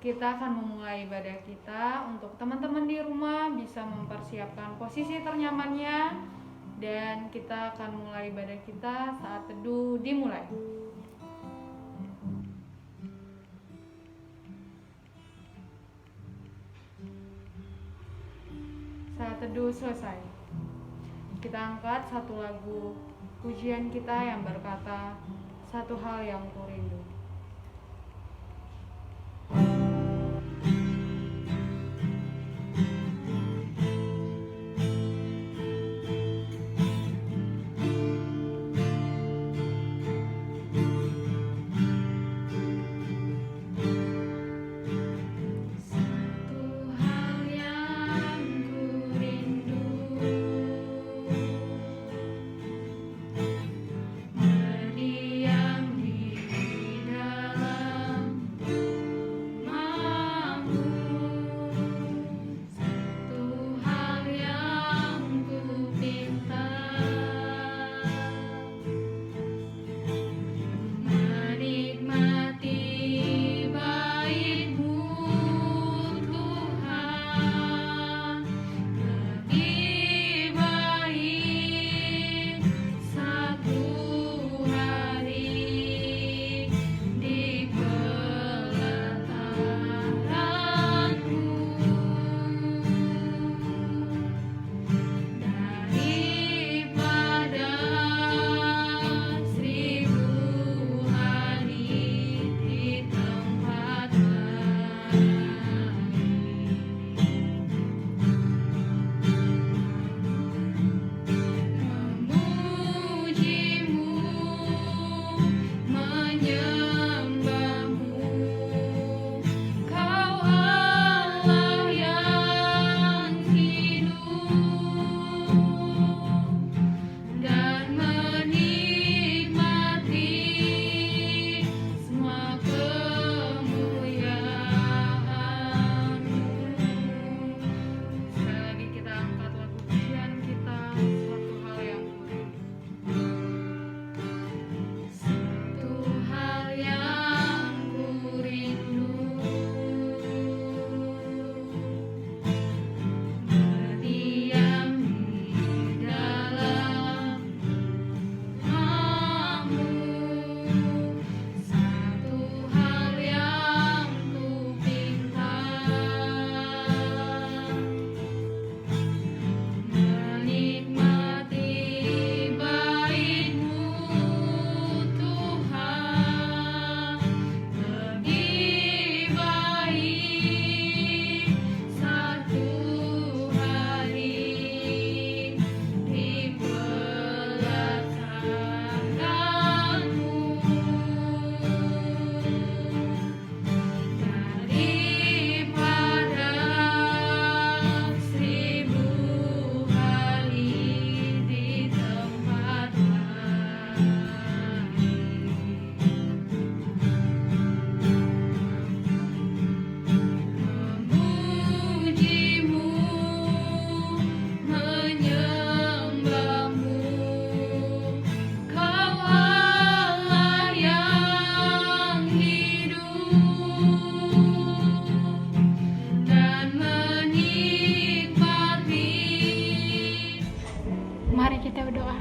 Kita akan memulai ibadah kita. Untuk teman-teman di rumah bisa mempersiapkan posisi ternyamannya, dan kita akan mulai ibadah kita saat teduh dimulai. Saat teduh selesai, kita angkat satu lagu pujian kita yang berkata, "Satu hal yang kurindu." Mari kita berdoa.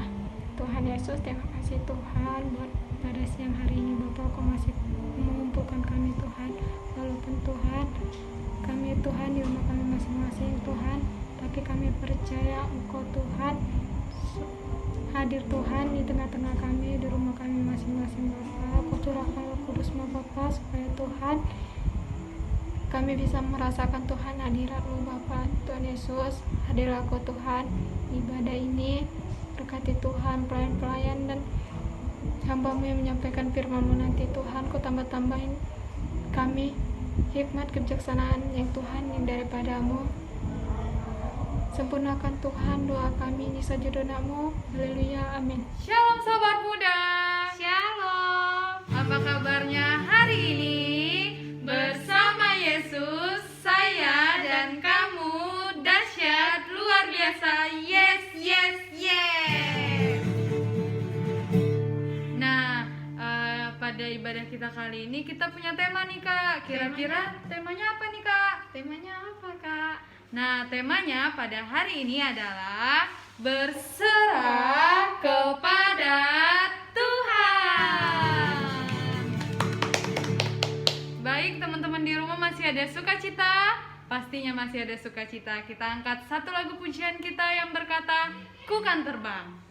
Tuhan Yesus, terima kasih Tuhan buat pada siang hari ini Bapak, Kau masih mengumpulkan kami Tuhan. Walaupun Tuhan, kami Tuhan di rumah kami masing-masing Tuhan, tapi kami percaya Engkau Tuhan hadir Tuhan di tengah-tengah kami, di rumah kami masing-masing Bapak. Kau curahkan Roh Kudus-Mu Bapak, supaya Tuhan kami bisa merasakan Tuhan hadirat-Mu Bapak. Tuhan Yesus, hadirlah Kau Tuhan ibadah ini, berkati Tuhan pelayan-pelayan dan hamba-Mu yang menyampaikan firman-Mu nanti Tuhan. Kau tambah-tambahin kami hikmat kebijaksanaan yang Tuhan yang daripada-Mu. Sempurnakan Tuhan doa kami ini sajud nama-Mu. Haleluya, amin. Shalom Sobat Muda. Shalom. Apa kabarnya hari ini? Bersama Yesus, saya dan kamu dahsyat luar biasa. Yes, yes, yes. Nah, pada ibadah kita kali ini kita punya tema nih Kak. Kira-kira temanya apa nih Kak? Temanya apa, Kak? Nah, temanya pada hari ini adalah berserah kepada Tuhan. Baik, teman-teman di rumah masih ada sukacita? Pastinya masih ada sukacita. Kita angkat satu lagu pujian kita yang berkata, Ku kan terbang.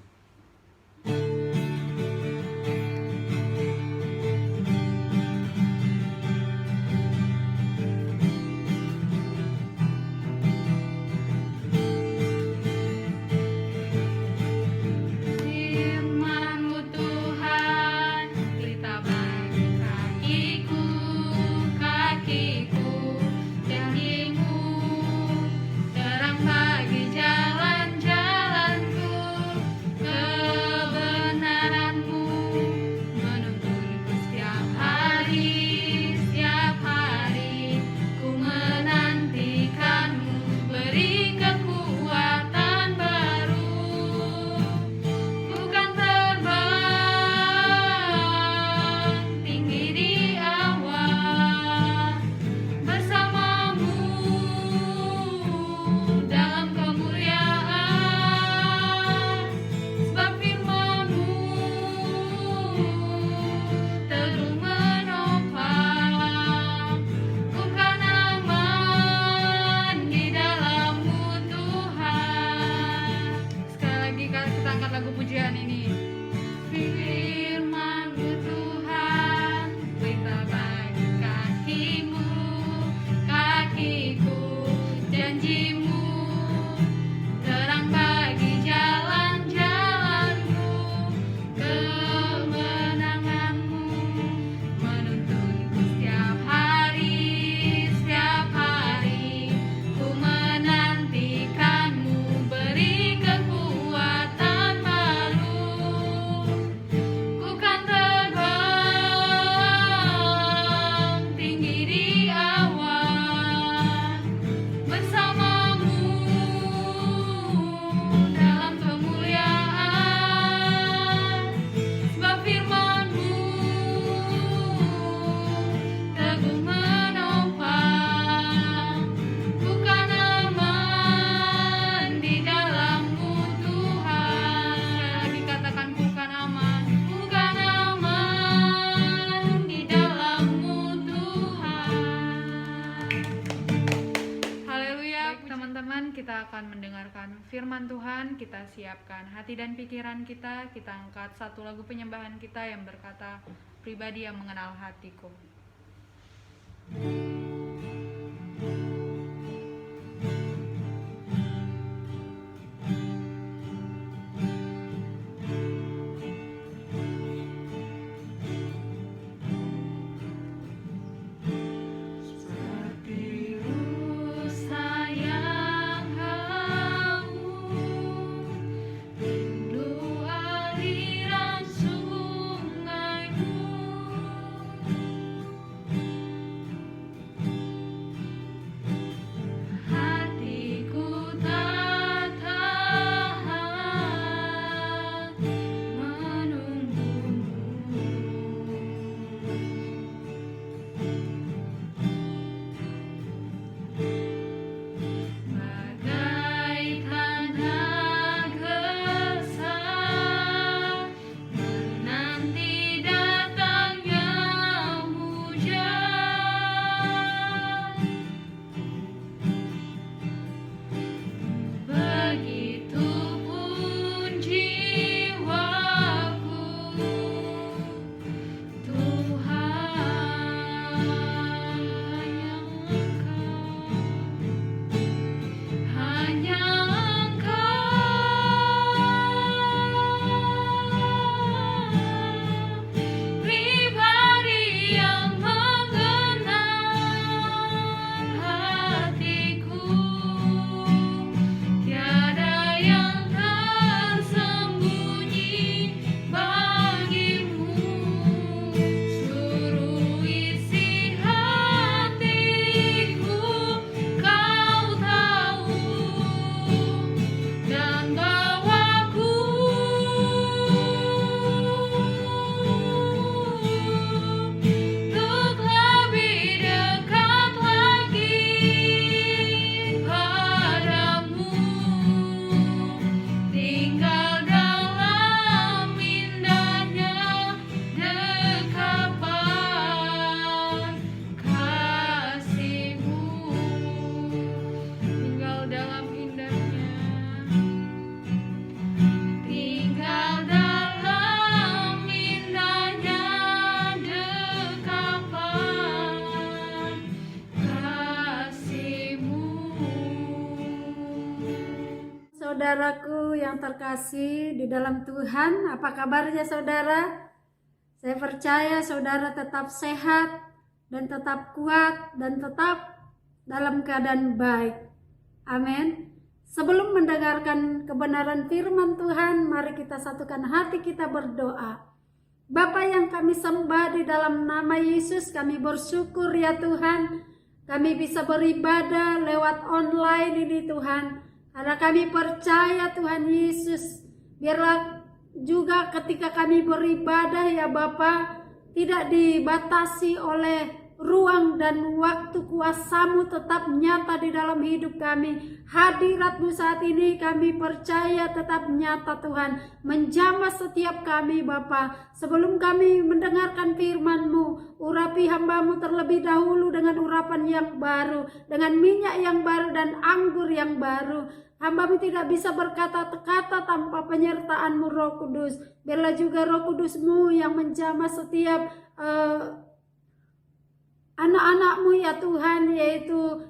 Kita akan mendengarkan firman Tuhan. Kita siapkan hati dan pikiran kita. Kita angkat satu lagu penyembahan kita yang berkata, Pribadi yang mengenal hatiku. Ku saudaraku yang terkasih di dalam Tuhan, apa kabarnya saudara? Saya percaya saudara tetap sehat dan tetap kuat dan tetap dalam keadaan baik. Amin. Sebelum mendengarkan kebenaran firman Tuhan, mari kita satukan hati kita berdoa. Bapa yang kami sembah, di dalam nama Yesus kami bersyukur ya Tuhan, kami bisa beribadah lewat online ini Tuhan. Karena kami percaya Tuhan Yesus, biarlah juga ketika kami beribadah ya Bapa, tidak dibatasi oleh ruang dan waktu, kuasa-Mu tetap nyata di dalam hidup kami. Hadirat-Mu saat ini kami percaya tetap nyata Tuhan, menjamah setiap kami Bapa. Sebelum kami mendengarkan firman-Mu, urapi hamba-Mu terlebih dahulu dengan urapan yang baru, dengan minyak yang baru dan anggur yang baru. Hamba-Mu tidak bisa berkata-kata tanpa penyertaan-Mu Roh Kudus. Biarlah juga Roh Kudus-Mu yang menjamah setiap anak-anak-Mu ya Tuhan, yaitu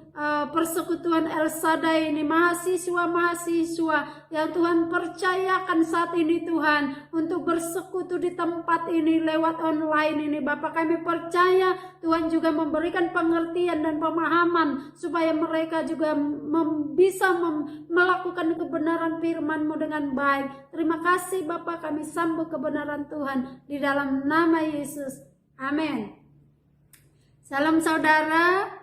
persekutuan El Shaddai ini, mahasiswa-mahasiswa yang Tuhan percayakan saat ini Tuhan untuk bersekutu di tempat ini lewat online ini. Bapak, kami percaya Tuhan juga memberikan pengertian dan pemahaman supaya mereka juga bisa melakukan kebenaran firman-Mu dengan baik. Terima kasih Bapak, kami sambut kebenaran Tuhan di dalam nama Yesus. Amin. Salam saudara,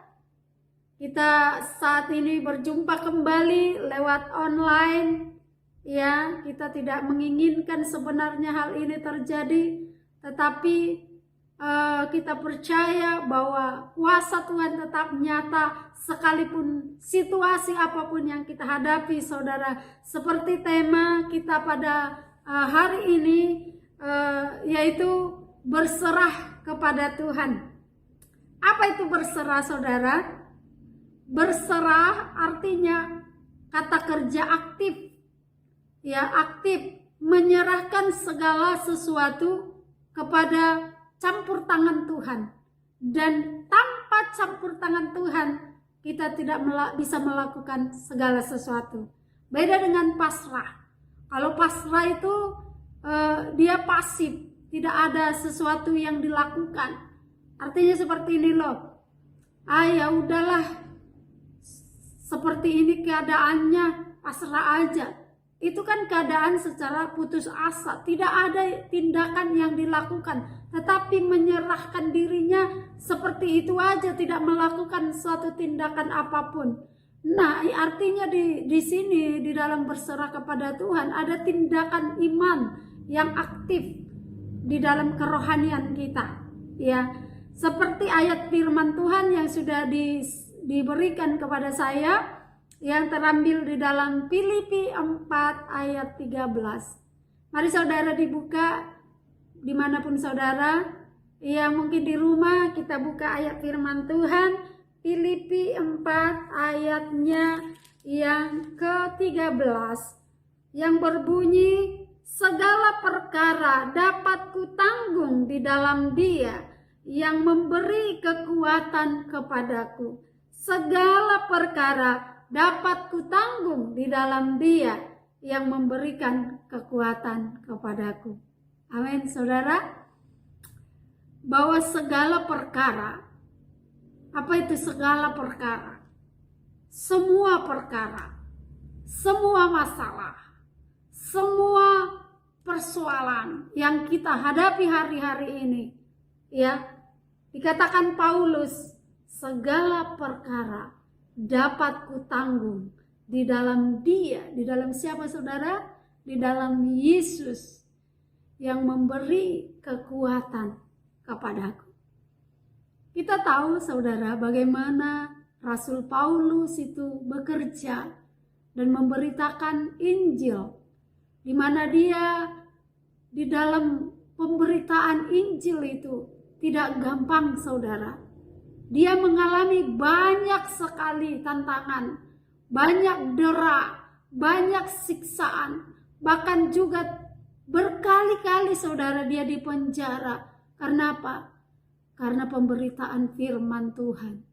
kita saat ini berjumpa kembali lewat online. Ya, kita tidak menginginkan sebenarnya hal ini terjadi, tetapi kita percaya bahwa kuasa Tuhan tetap nyata sekalipun situasi apapun yang kita hadapi saudara. Seperti tema kita pada hari ini, yaitu berserah kepada Tuhan. Apa itu berserah saudara? Berserah artinya kata kerja aktif. Ya, aktif, menyerahkan segala sesuatu kepada campur tangan Tuhan. Dan tanpa campur tangan Tuhan, kita tidak bisa melakukan segala sesuatu. Beda dengan pasrah. Kalau pasrah itu dia pasif, tidak ada sesuatu yang dilakukan. Artinya seperti ini loh, ya udahlah, seperti ini keadaannya, pasrah aja. Itu kan keadaan secara putus asa, tidak ada tindakan yang dilakukan, tetapi menyerahkan dirinya seperti itu aja, tidak melakukan suatu tindakan apapun. Nah, artinya di sini di dalam berserah kepada Tuhan ada tindakan iman yang aktif di dalam kerohanian kita, ya. Seperti ayat firman Tuhan yang sudah diberikan kepada saya, yang terambil di dalam Filipi 4 ayat 13. Mari saudara dibuka dimanapun saudara, ya mungkin di rumah kita buka ayat firman Tuhan. Filipi 4 ayatnya yang ke-13, yang berbunyi, segala perkara dapat kutanggung di dalam Dia yang memberi kekuatan kepadaku. Segala perkara dapat kutanggung di dalam Dia yang memberikan kekuatan kepadaku. Amin saudara. Bahwa segala perkara, apa itu segala perkara? Semua perkara, semua masalah, semua persoalan yang kita hadapi hari-hari ini, ya, dikatakan Paulus, segala perkara dapat kutanggung di dalam Dia. Di dalam siapa saudara? Di dalam Yesus yang memberi kekuatan kepadaku. Kita tahu saudara bagaimana Rasul Paulus itu bekerja dan memberitakan Injil, di mana dia di dalam pemberitaan Injil itu tidak gampang saudara. Dia mengalami banyak sekali tantangan, banyak dera, banyak siksaan, bahkan juga berkali-kali saudara dia dipenjara. Karena apa? Karena pemberitaan firman Tuhan.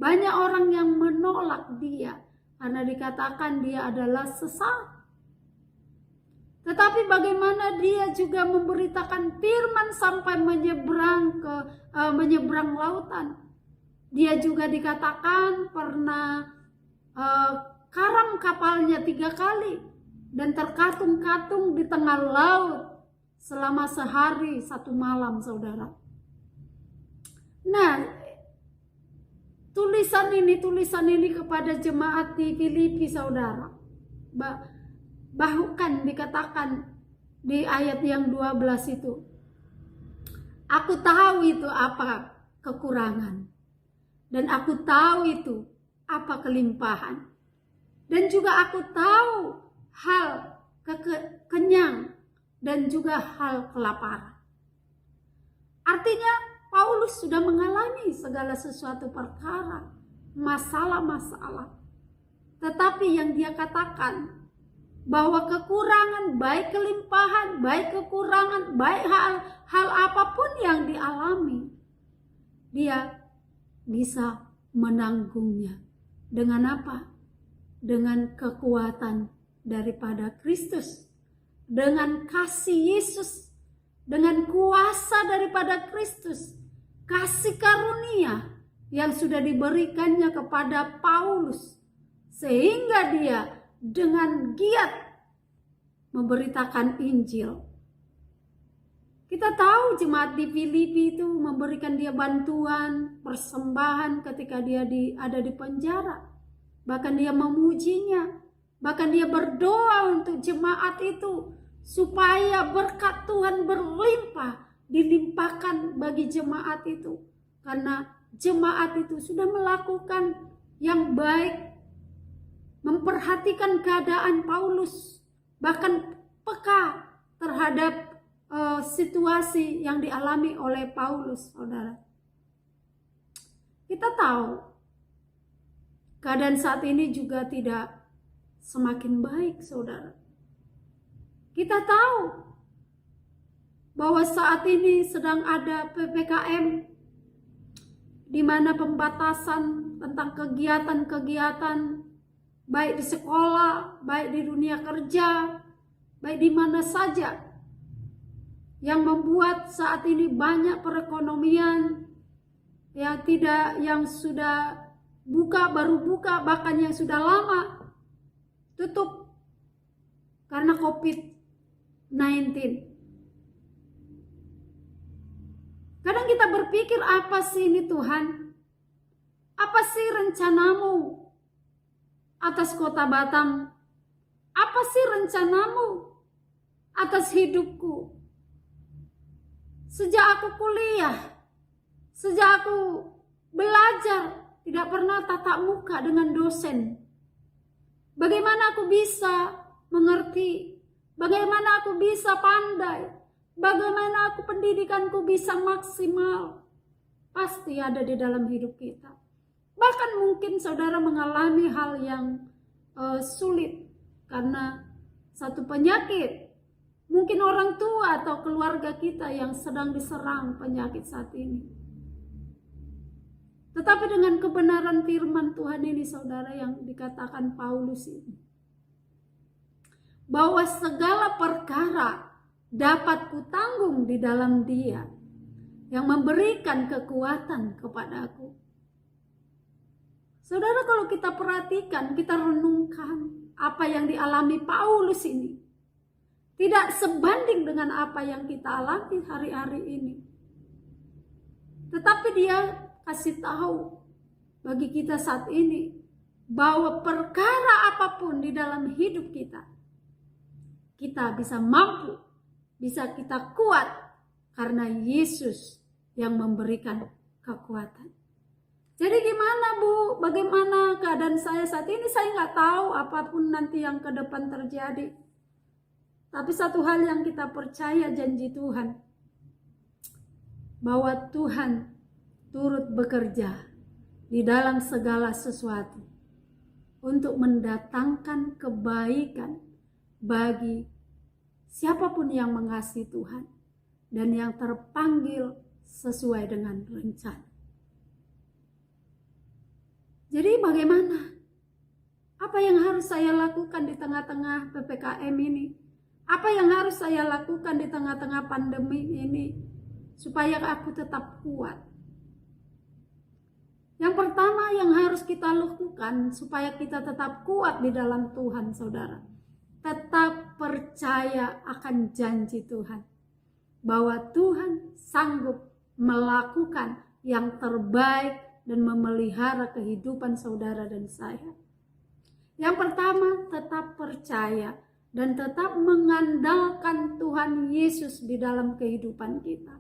Banyak orang yang menolak dia karena dikatakan dia adalah sesat. Tetapi bagaimana dia juga memberitakan firman sampai menyeberang lautan. Dia juga dikatakan pernah karam kapalnya 3 kali dan terkatung-katung di tengah laut selama sehari 1 malam, saudara. Nah, tulisan ini kepada jemaat di Filipi, saudara. Bahkan dikatakan di ayat yang 12 itu, aku tahu itu apa kekurangan, dan aku tahu itu apa kelimpahan, dan juga aku tahu hal kenyang dan juga hal kelaparan. Artinya Paulus sudah mengalami segala sesuatu perkara, masalah-masalah. Tetapi yang dia katakan bahwa kekurangan, baik kelimpahan, baik kekurangan, baik hal apapun yang dialami, dia bisa menanggungnya. Dengan apa? Dengan kekuatan daripada Kristus, dengan kasih Yesus, dengan kuasa daripada Kristus, kasih karunia yang sudah diberikannya kepada Paulus, sehingga dia dengan giat memberitakan Injil. Kita tahu jemaat di Filipi itu memberikan dia bantuan, persembahan ketika dia ada di penjara. Bahkan dia memujinya, bahkan dia berdoa untuk jemaat itu supaya berkat Tuhan berlimpah, dilimpahkan bagi jemaat itu. Karena jemaat itu sudah melakukan yang baik, memperhatikan keadaan Paulus, bahkan peka terhadap situasi yang dialami oleh Paulus, saudara. Kita tahu keadaan saat ini juga tidak semakin baik, saudara. Kita tahu bahwa saat ini sedang ada PPKM, di mana pembatasan tentang kegiatan-kegiatan baik di sekolah, baik di dunia kerja, baik di mana saja, yang membuat saat ini banyak perekonomian yang sudah buka, baru buka, bahkan yang sudah lama tutup karena COVID-19. Kadang kita berpikir, apa sih ini Tuhan? Apa sih rencanamu atas kota Batam? Apa sih rencanamu atas hidupku? Sejak aku kuliah, sejak aku belajar, tidak pernah tatap muka dengan dosen. Bagaimana aku bisa mengerti? Bagaimana aku bisa pandai? Bagaimana aku pendidikanku bisa maksimal? Pasti ada di dalam hidup kita. Bahkan mungkin saudara mengalami hal yang sulit karena satu penyakit. Mungkin orang tua atau keluarga kita yang sedang diserang penyakit saat ini. Tetapi dengan kebenaran firman Tuhan ini, saudara, yang dikatakan Paulus ini, bahwa segala perkara dapat kutanggung di dalam Dia yang memberikan kekuatan kepadaku. Saudara, kalau kita perhatikan, kita renungkan apa yang dialami Paulus ini, tidak sebanding dengan apa yang kita alami hari-hari ini. Tetapi dia kasih tahu bagi kita saat ini bahwa perkara apapun di dalam hidup kita, kita bisa mampu, bisa kita kuat karena Yesus yang memberikan kekuatan. Jadi gimana Bu? Bagaimana keadaan saya saat ini? Saya nggak tahu apapun nanti yang ke depan terjadi. Tapi satu hal yang kita percaya, janji Tuhan, bahwa Tuhan turut bekerja di dalam segala sesuatu untuk mendatangkan kebaikan bagi siapapun yang mengasihi Tuhan dan yang terpanggil sesuai dengan rencana. Jadi bagaimana? Apa yang harus saya lakukan di tengah-tengah PPKM ini? Apa yang harus saya lakukan di tengah-tengah pandemi ini supaya aku tetap kuat? Yang pertama yang harus kita lakukan supaya kita tetap kuat di dalam Tuhan, saudara, tetap percaya akan janji Tuhan, bahwa Tuhan sanggup melakukan yang terbaik dan memelihara kehidupan saudara dan saya. Yang pertama, tetap percaya dan tetap mengandalkan Tuhan Yesus di dalam kehidupan kita.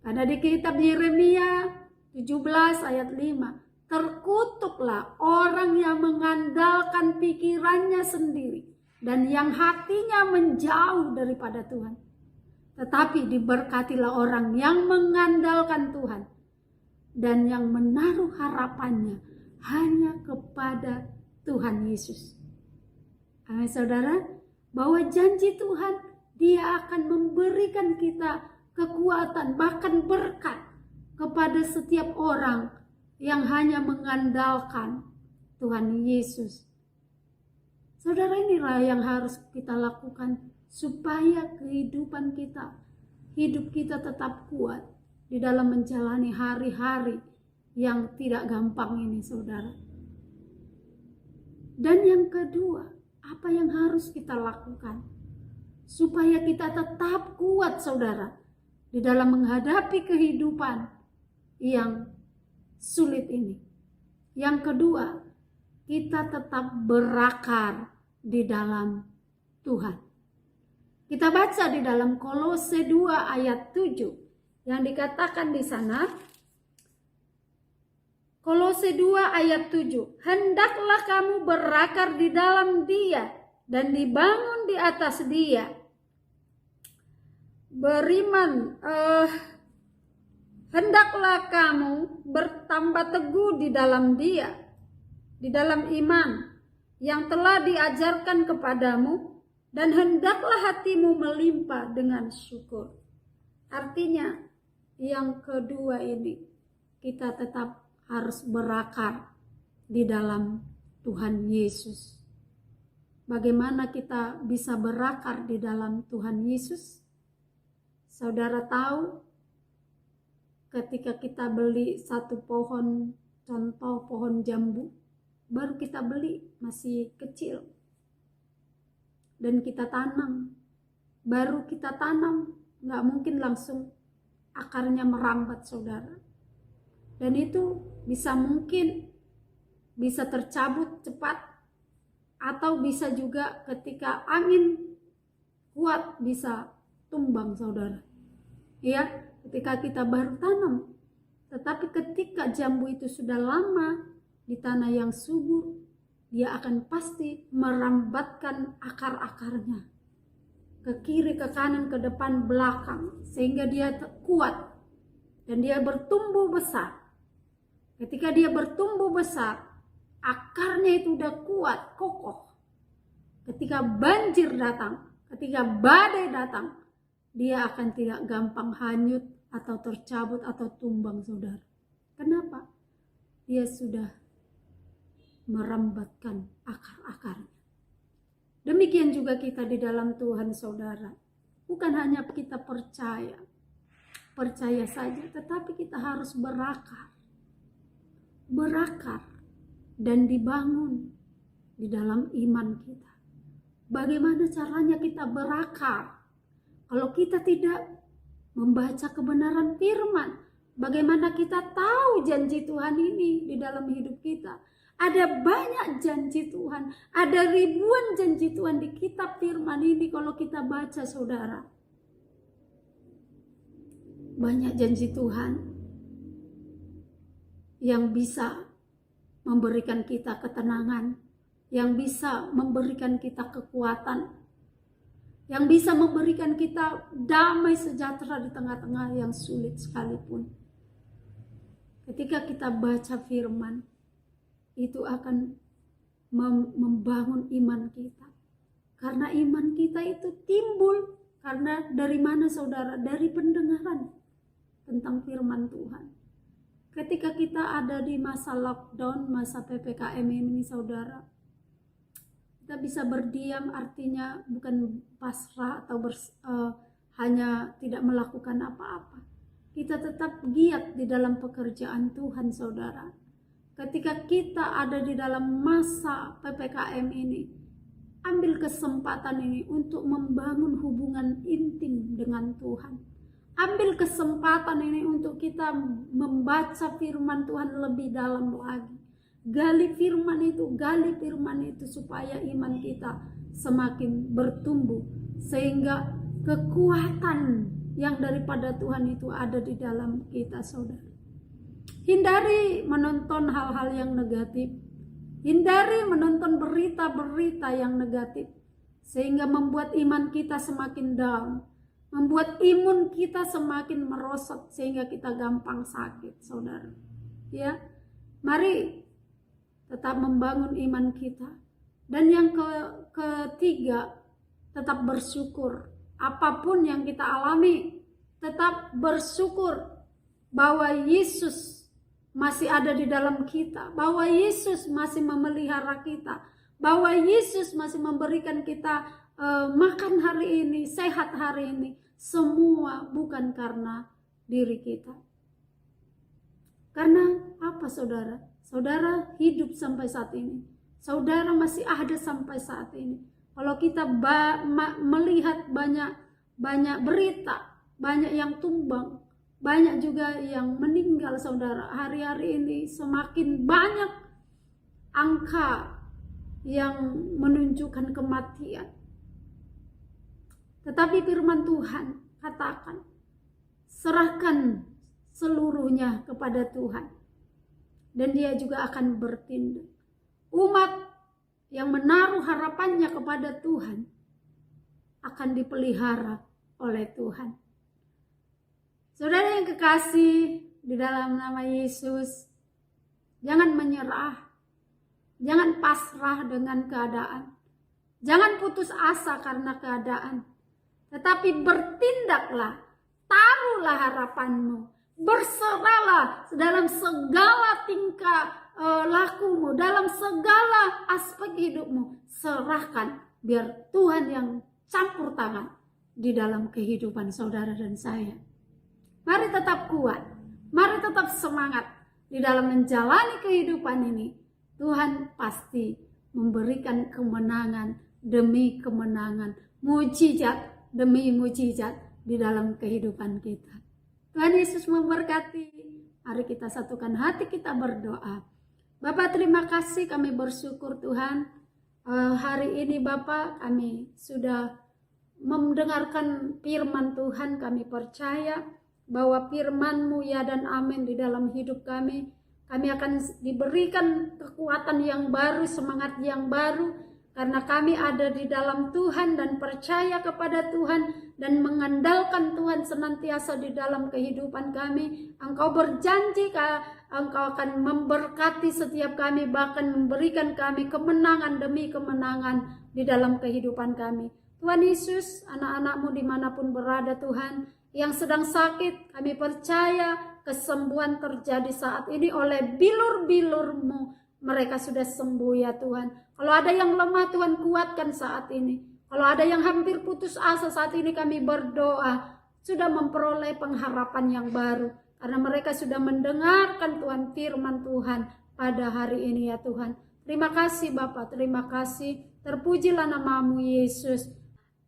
Karena di kitab Yeremia 17 ayat 5, terkutuklah orang yang mengandalkan pikirannya sendiri dan yang hatinya menjauh daripada Tuhan. Tetapi diberkatilah orang yang mengandalkan Tuhan dan yang menaruh harapannya hanya kepada Tuhan Yesus. Amin, saudara, bahwa janji Tuhan, Dia akan memberikan kita kekuatan, bahkan berkat kepada setiap orang yang hanya mengandalkan Tuhan Yesus. Saudara, inilah yang harus kita lakukan supaya kehidupan kita, hidup kita tetap kuat di dalam menjalani hari-hari yang tidak gampang ini, saudara. Dan yang kedua, apa yang harus kita lakukan supaya kita tetap kuat, saudara, di dalam menghadapi kehidupan yang sulit ini? Yang kedua, kita tetap berakar di dalam Tuhan. Kita baca di dalam Kolose 2 ayat 7 yang dikatakan di sana, Kolose 2 ayat 7, hendaklah kamu berakar di dalam Dia dan dibangun di atas Dia. Beriman, hendaklah kamu bertambah teguh di dalam Dia, di dalam iman yang telah diajarkan kepadamu, dan hendaklah hatimu melimpah dengan syukur. Artinya, yang kedua ini, kita tetap harus berakar di dalam Tuhan Yesus. Bagaimana kita bisa berakar di dalam Tuhan Yesus? Saudara tahu, ketika kita beli satu pohon, contoh pohon jambu, baru kita beli masih kecil, dan kita tanam, baru kita tanam, nggak mungkin langsung akarnya merambat, saudara. Dan itu mungkin bisa tercabut cepat, atau bisa juga ketika angin kuat bisa tumbang, saudara. Ya, ketika kita baru tanam. Tetapi ketika jambu itu sudah lama di tanah yang subur, dia akan pasti merambatkan akar-akarnya ke kiri, ke kanan, ke depan, belakang, sehingga dia kuat dan dia bertumbuh besar. Ketika dia bertumbuh besar, akarnya itu udah kuat, kokoh. Ketika banjir datang, ketika badai datang, dia akan tidak gampang hanyut atau tercabut atau tumbang, saudara. Kenapa? Dia sudah merambatkan akar-akarnya. Demikian juga kita di dalam Tuhan, saudara. Bukan hanya kita percaya saja, tetapi kita harus berakar dan dibangun di dalam iman kita. Bagaimana caranya kita berakar? Kalau kita tidak membaca kebenaran firman, bagaimana kita tahu janji Tuhan ini di dalam hidup kita? Ada banyak janji Tuhan, ada ribuan janji Tuhan di kitab firman ini kalau kita baca, saudara. Banyak janji Tuhan yang bisa memberikan kita ketenangan, yang bisa memberikan kita kekuatan, yang bisa memberikan kita damai sejahtera di tengah-tengah yang sulit sekalipun. Ketika kita baca firman, itu akan membangun iman kita. Karena iman kita itu timbul karena dari mana, saudara? Dari pendengaran tentang firman Tuhan. Ketika kita ada di masa lockdown, masa PPKM ini, saudara, Kita bisa berdiam artinya bukan pasrah atau hanya tidak melakukan apa-apa. Kita tetap giat di dalam pekerjaan Tuhan, saudara. Ketika kita ada di dalam masa PPKM ini, ambil kesempatan ini untuk membangun hubungan intim dengan Tuhan. Ambil kesempatan ini untuk kita membaca firman Tuhan lebih dalam lagi. Gali firman itu supaya iman kita semakin bertumbuh. Sehingga kekuatan yang daripada Tuhan itu ada di dalam kita, saudara. Hindari menonton hal-hal yang negatif. Hindari menonton berita-berita yang negatif. Sehingga membuat iman kita semakin down. Membuat imun kita semakin merosot. Sehingga kita gampang sakit, saudara. Ya, mari tetap membangun iman kita. Dan yang ketiga, tetap bersyukur. Apapun yang kita alami, tetap bersyukur bahwa Yesus masih ada di dalam kita, bahwa Yesus masih memelihara kita, bahwa Yesus masih memberikan kita makan hari ini, sehat hari ini. Semua bukan karena diri kita. Karena apa, saudara? Saudara hidup sampai saat ini. Saudara masih ada sampai saat ini. Kalau kita melihat banyak berita, banyak yang tumbang, banyak juga yang meninggal, saudara. Hari-hari ini semakin banyak angka yang menunjukkan kematian. Tetapi firman Tuhan katakan, serahkan seluruhnya kepada Tuhan. Dan dia juga akan bertindak. Umat yang menaruh harapannya kepada Tuhan akan dipelihara oleh Tuhan. Saudara yang kekasih di dalam nama Yesus, jangan menyerah, jangan pasrah dengan keadaan, jangan putus asa karena keadaan, tetapi bertindaklah, taruhlah harapanmu, berserahlah dalam segala tingkah lakumu, dalam segala aspek hidupmu. Serahkan, biar Tuhan yang campur tangan di dalam kehidupan saudara dan saya. Mari tetap kuat, mari tetap semangat di dalam menjalani kehidupan ini. Tuhan pasti memberikan kemenangan demi kemenangan, mujizat demi mujizat di dalam kehidupan kita. Tuhan Yesus memberkati. Mari kita satukan hati, kita berdoa. Bapak, terima kasih, kami bersyukur Tuhan. Hari ini Bapak, kami sudah mendengarkan firman Tuhan. Kami percaya bahwa firman-Mu ya dan amin di dalam hidup kami. Kami akan diberikan kekuatan yang baru, semangat yang baru, karena kami ada di dalam Tuhan dan percaya kepada Tuhan dan mengandalkan Tuhan senantiasa di dalam kehidupan kami. Engkau berjanji Engkau akan memberkati setiap kami, bahkan memberikan kami kemenangan demi kemenangan di dalam kehidupan kami. Tuhan Yesus, anak-anak-Mu dimanapun berada Tuhan, yang sedang sakit, kami percaya kesembuhan terjadi saat ini oleh bilur-bilur-Mu. Mereka sudah sembuh ya Tuhan. Kalau ada yang lemah, Tuhan kuatkan saat ini. Kalau ada yang hampir putus asa saat ini, kami berdoa sudah memperoleh pengharapan yang baru. Karena mereka sudah mendengarkan Tuhan firman Tuhan pada hari ini ya Tuhan. Terima kasih Bapa, terima kasih. Terpujilah nama-Mu Yesus.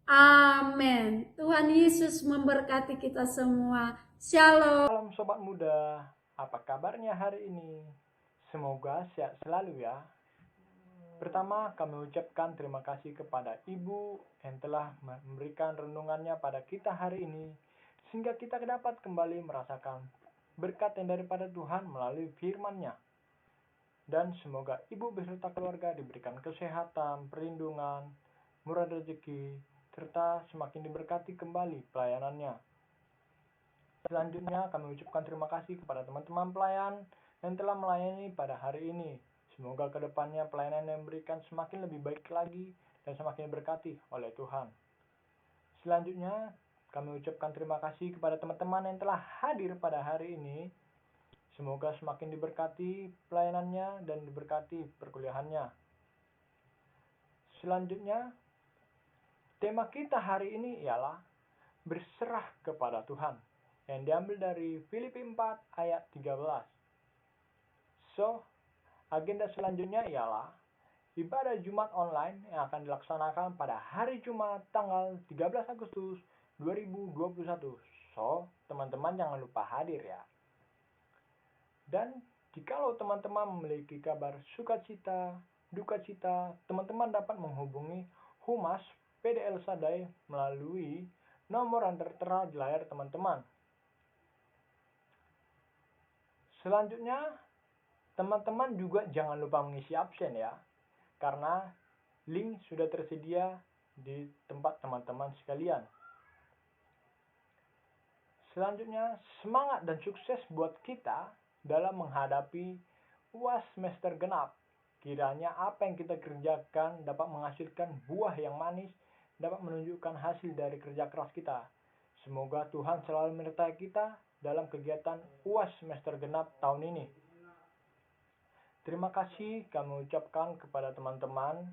Amin. Tuhan Yesus memberkati kita semua. Shalom. Salam sobat muda, apa kabarnya hari ini? Semoga sehat selalu ya. Pertama, kami ucapkan terima kasih kepada Ibu yang telah memberikan renungannya pada kita hari ini, sehingga kita dapat kembali merasakan berkat yang daripada Tuhan melalui firman-Nya. Dan semoga Ibu beserta keluarga diberikan kesehatan, perlindungan, murah rezeki, serta semakin diberkati kembali pelayanannya. Selanjutnya, kami ucapkan terima kasih kepada teman-teman pelayan yang telah melayani pada hari ini. Semoga kedepannya pelayanan yang diberikan semakin lebih baik lagi dan semakin diberkati oleh Tuhan. Selanjutnya, kami ucapkan terima kasih kepada teman-teman yang telah hadir pada hari ini. Semoga semakin diberkati pelayanannya dan diberkati perkuliahannya. Selanjutnya, tema kita hari ini ialah berserah kepada Tuhan, yang diambil dari Filipi 4 ayat 13. So, agenda selanjutnya ialah ibadah Jumat online yang akan dilaksanakan pada hari Jumat tanggal 13 Agustus 2021. So, teman-teman jangan lupa hadir ya. Dan jikalau teman-teman memiliki kabar sukacita, duka cita, teman-teman dapat menghubungi Humas PDL Sadai melalui nomor yang tertera di layar teman-teman. Selanjutnya, teman-teman juga jangan lupa mengisi absen ya, karena link sudah tersedia di tempat teman-teman sekalian. Selanjutnya, semangat dan sukses buat kita dalam menghadapi UAS semester genap. Kiranya apa yang kita kerjakan dapat menghasilkan buah yang manis, dapat menunjukkan hasil dari kerja keras kita. Semoga Tuhan selalu menyertai kita dalam kegiatan UAS semester genap tahun ini. Terima kasih kami ucapkan kepada teman-teman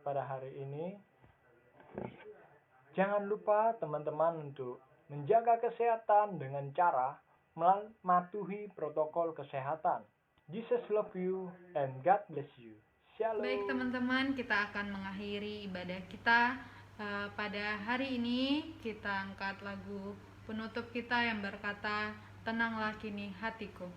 pada hari ini. Jangan lupa teman-teman untuk menjaga kesehatan dengan cara mematuhi protokol kesehatan. Jesus love you and God bless you. Shalom. Baik teman-teman, kita akan mengakhiri ibadah kita pada hari ini. Kita angkat lagu penutup kita yang berkata, "Tenanglah kini hatiku."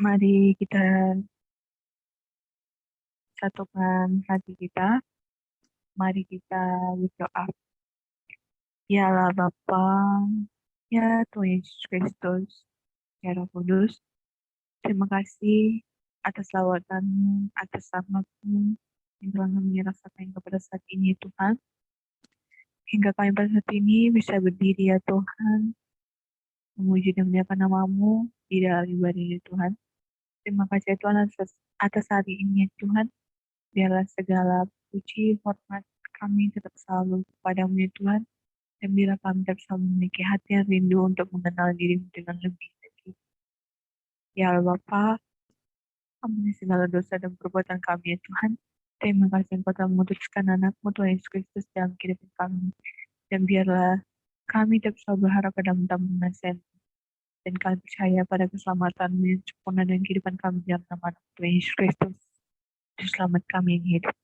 Mari kita satukan hati kita. Mari kita berdoa. Ya Allah Bapa, ya Tuhan Yesus Kristus, ya Roh Kudus, terima kasih atas lawatan-Mu, atas rahmat-Mu yang telah kami rasakan kepada saat ini Tuhan. Hingga kami pada saat ini bisa berdiri ya Tuhan, memuji dan memuliakan nama-Mu di dalam ibadah ini Tuhan. Terima kasih Tuhan atas hari ini Tuhan. Biarlah segala puji, hormat kami tetap selalu kepadamu ya Tuhan. Dan biarlah kami tetap selalu memiliki hati yang rindu untuk mengenal dirimu dengan lebih lagi. Ya Allah Bapa, ampuni segala dosa dan perbuatan kami ya Tuhan. Terima kasih Engkau telah memutuskan anak-Mu Tuhan Yesus Kristus dalam kehidupan kami. Dan biarlah kami tetap selalu berharap pada mentah-mentah dan kami percaya pada keselamatan yang sempurna dan kehidupan kami dalam nama Tuhan Yesus Kristus, Juru Selamat kami yang hidup.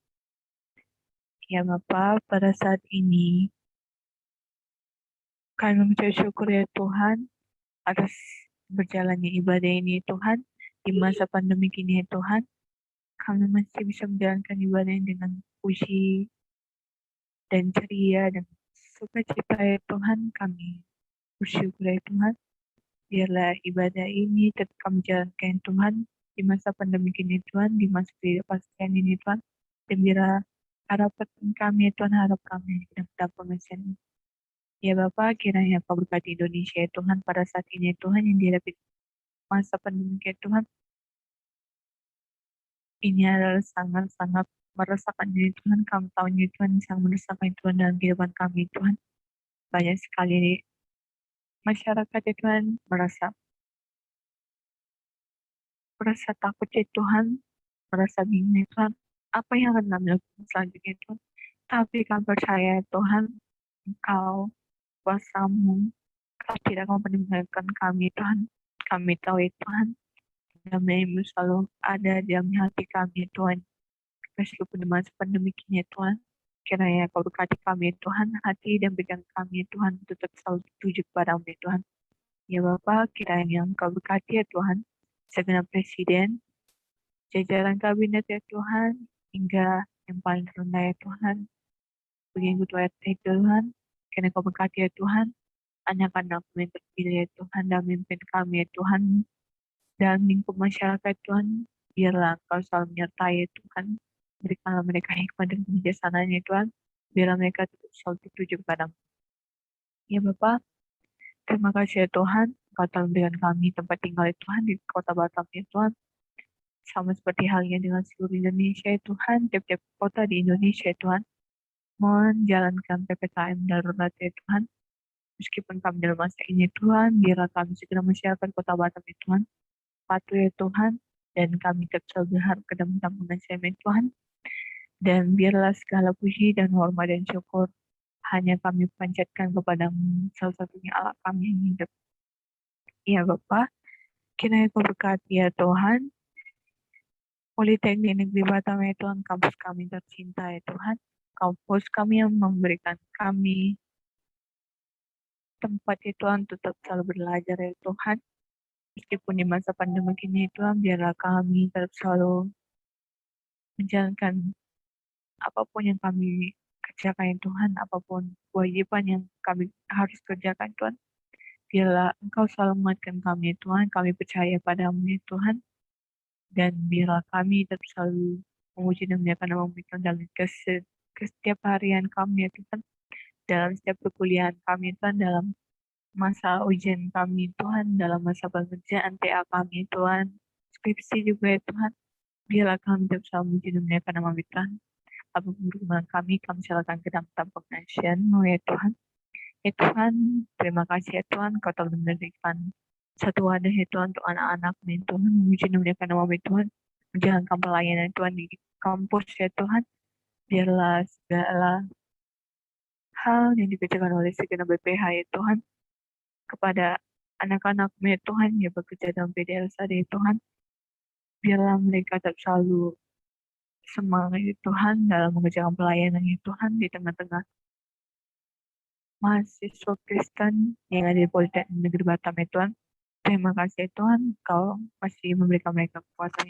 Ya Bapa, pada saat ini kami mengucap syukur ya Tuhan atas berjalannya ibadah ini Tuhan. Di masa pandemi ini ya Tuhan, kami masih bisa menjalankan ibadah dengan puji dan ceria dan sukacita ya Tuhan. Kami bersyukur ya Tuhan. Biarlah ibadah ini tetap kami jalankan Tuhan di masa pandemi ini Tuhan, di masa ketidakpastian ini Tuhan. Dan biarlah harapan kami Tuhan, harap kami dalam pengasihan. Ya Bapak, kiranya Kau berkati Indonesia ya Tuhan pada saat ini Tuhan yang dihadapi masa pandemi ya Tuhan. Ini adalah sangat-sangat merasakannya Tuhan, kami tahunya Tuhan yang merasakan Tuhan dalam kehidupan kami Tuhan. Banyak sekali masyarakat ya Tuhan merasa takut ya Tuhan, merasa bingung ya Tuhan, apa yang akan kami lakukan selanjutnya Tuhan. Tapi kami percaya Tuhan, Engkau, kuasamu, Kau tidak akan pernah meninggalkan kami Tuhan. Kami tahu ya Tuhan, damai-Mu selalu ada di dalam hati kami Tuhan. Meskipun di masa pandemi ini Tuhan, kiranya Kau berkati kami Tuhan, hati dan pikiran kami Tuhan tetap selalu tertuju kepada-Mu ya Tuhan. Ya Bapa, kiranya Kau berkati ya Tuhan, segenap presiden, jajaran kabinet ya Tuhan, hingga yang paling rendah ya Tuhan, begini ketua RT Tuhan, kiranya Kau berkati ya Tuhan, anak-anak yang terpilih ya Tuhan, dan memimpin kami ya Tuhan, dan lingkup masyarakat Tuhan, biarlah Kau selalu menyertai ya Tuhan, berikanlah mereka hikmah dan kebijaksanaan ya Tuhan, biarlah mereka tetap selalu tertuju kepada-Mu. Ya Bapa, terima kasih ya Tuhan, Kau telah memberikan kami tempat tinggal ya Tuhan di kota Batam ya Tuhan, sama seperti halnya dengan seluruh Indonesia ya Tuhan, tiap-tiap kota di Indonesia ya Tuhan, menjalankan PPKM darurat ya Tuhan. Meskipun kami dalam masa ini Tuhan, biarlah kami segera masyarakat kota Batam ya Tuhan, patuh ya Tuhan, dan kami tetap selalu berharap ke dalam tampungan ya Tuhan, dan biarlah segala puji dan hormat dan syukur hanya kami panjatkan kepada-Mu, salah satunya Allah kami yang hidup. Ya Bapa, kiranya Kau berkati ya Tuhan, Politeknik Negeri Batam ya Tuhan, kampus kami tercinta ya Tuhan, kampus kami yang memberikan kami tempat ya Tuhan tetap selalu belajar ya Tuhan. Meskipun di masa pandemi ini Tuhan, biarlah kami tetap selalu menjalankan apapun yang kami kerjakan ya Tuhan, apapun kewajiban yang kami harus kerjakan Tuhan. Biarlah Engkau selalu menguatkan kami ya Tuhan, kami percaya pada-Mu ya Tuhan. Dan biarlah kami tetap selalu memuji dan memuliakan nama-Mu Tuhan dalam setiap harian kami ya Tuhan, dalam setiap perkuliahan kami Tuhan, dalam masa ujian kami Tuhan, dalam masa pengerjaan TA kami Tuhan, skripsi juga ya Tuhan, biarlah kami tetap selalu memuji dan memuliakan nama-Mu Tuhan. Apapun perkembangan kami serahkan ke dalam tangan pengasihan-Mu ya Tuhan. Ya Tuhan, terima kasih ya Tuhan, Kau telah memberikan satu wadah ya Tuhan untuk anak-anak-Mu ya Tuhan, memuji dan memuliakan nama-Mu ya Tuhan, menjalankan pelayanan Tuhan di kampus ya Tuhan. Biarlah segala hal yang dikerjakan oleh segenap BPH ya Tuhan, kepada anak-anak-Mu ya Tuhan yang bekerja dalam PDLSA ya Tuhan, biarlah mereka tetap selalu semangat ya Tuhan dalam mengerjakan pelayanan ya Tuhan di tengah-tengah mahasiswa Kristen yang ada di Politeknik Negeri Batam ya Tuhan. Terima kasih ya Tuhan, Kau masih memberikan mereka kekuatan.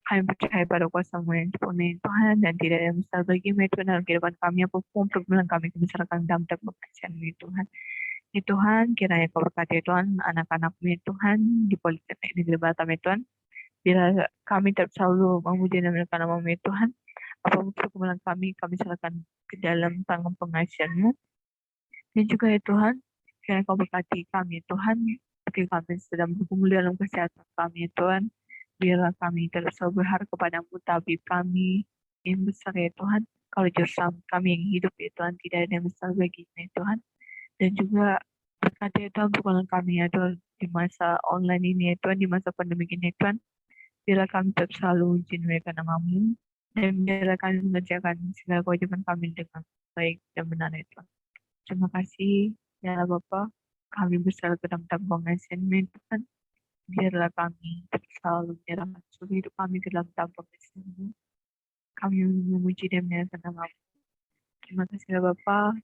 Kami percaya pada kuasa-Mu yang sempurna ya Tuhan, dan tidak ada yang besar bagi-Mu ya Tuhan dalam kehidupan kami, apapun pergumulan kami serahkan dalam pengasihan-Mu ya Tuhan. Ya Tuhan, kiranya Kau berkati ya Tuhan, anak-anak-Mu ya Tuhan di Politeknik Negeri Batam ya Tuhan. Bila kami tetap selalu memuji dan memuliakan nama-Mu ya Tuhan, apapun pergumulan kami serahkan ke dalam tangan pengasihan-Mu. Dan juga ya Tuhan, kiranya Kau berkati kami ya Tuhan, ketika kami sedang bergumul dalam kesehatan kami ya Tuhan, biarlah kami terus selalu berharap kepada-Mu, tabib kami yang besar ya Tuhan, kalau jurusam kami yang hidup ya Tuhan, tidak ada yang besar bagi-Mu ya Tuhan. Dan juga berkati ya Tuhan pergumulan kami ya Tuhan, di masa online ini ya Tuhan, di masa pandemi ini ya Tuhan, biarlah kami tetap selalu memuliakan nama-Mu, dan biarlah kami mengerjakan segala kewajiban kami dengan baik dan benar ya Tuhan. Terima kasih ya Bapa, kami berserah ke dalam pengasihan-Mu ya Tuhan, biarlah kami tetap selalu menyerahkan seluruh hidup kami ke dalam pengasihan-Mu. Kami memuji dan memuliakan nama-Mu. Terima kasih ya Bapa.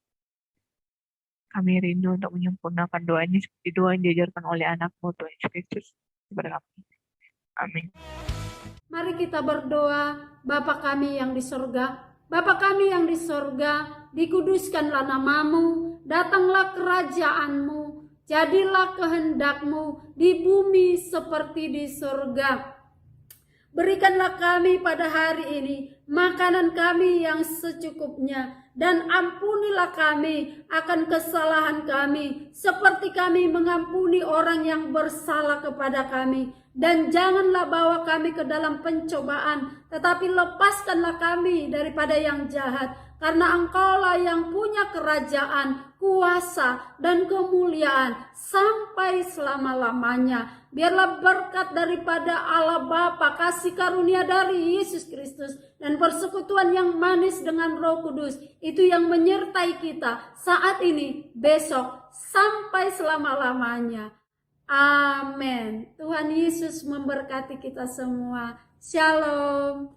Kami rindu untuk menyempurnakan doa ini seperti doa yang diajarkan oleh anak-Mu Tuhan Yesus Kristus kepada kami. Amin. Mari kita berdoa. Bapa kami yang di sorga, Bapa kami yang di sorga, dikuduskanlah nama-Mu, datanglah kerajaan-Mu, jadilah kehendak-Mu di bumi seperti di sorga. Berikanlah kami pada hari ini makanan kami yang secukupnya, dan ampunilah kami akan kesalahan kami, seperti kami mengampuni orang yang bersalah kepada kami. Dan janganlah bawa kami ke dalam pencobaan, tetapi lepaskanlah kami daripada yang jahat. Karena Engkaulah yang punya kerajaan, kuasa, dan kemuliaan sampai selama-lamanya. Biarlah berkat daripada Allah Bapa, kasih karunia dari Yesus Kristus, dan persekutuan yang manis dengan Roh Kudus, itu yang menyertai kita saat ini, besok, sampai selama-lamanya. Amin. Tuhan Yesus memberkati kita semua. Shalom.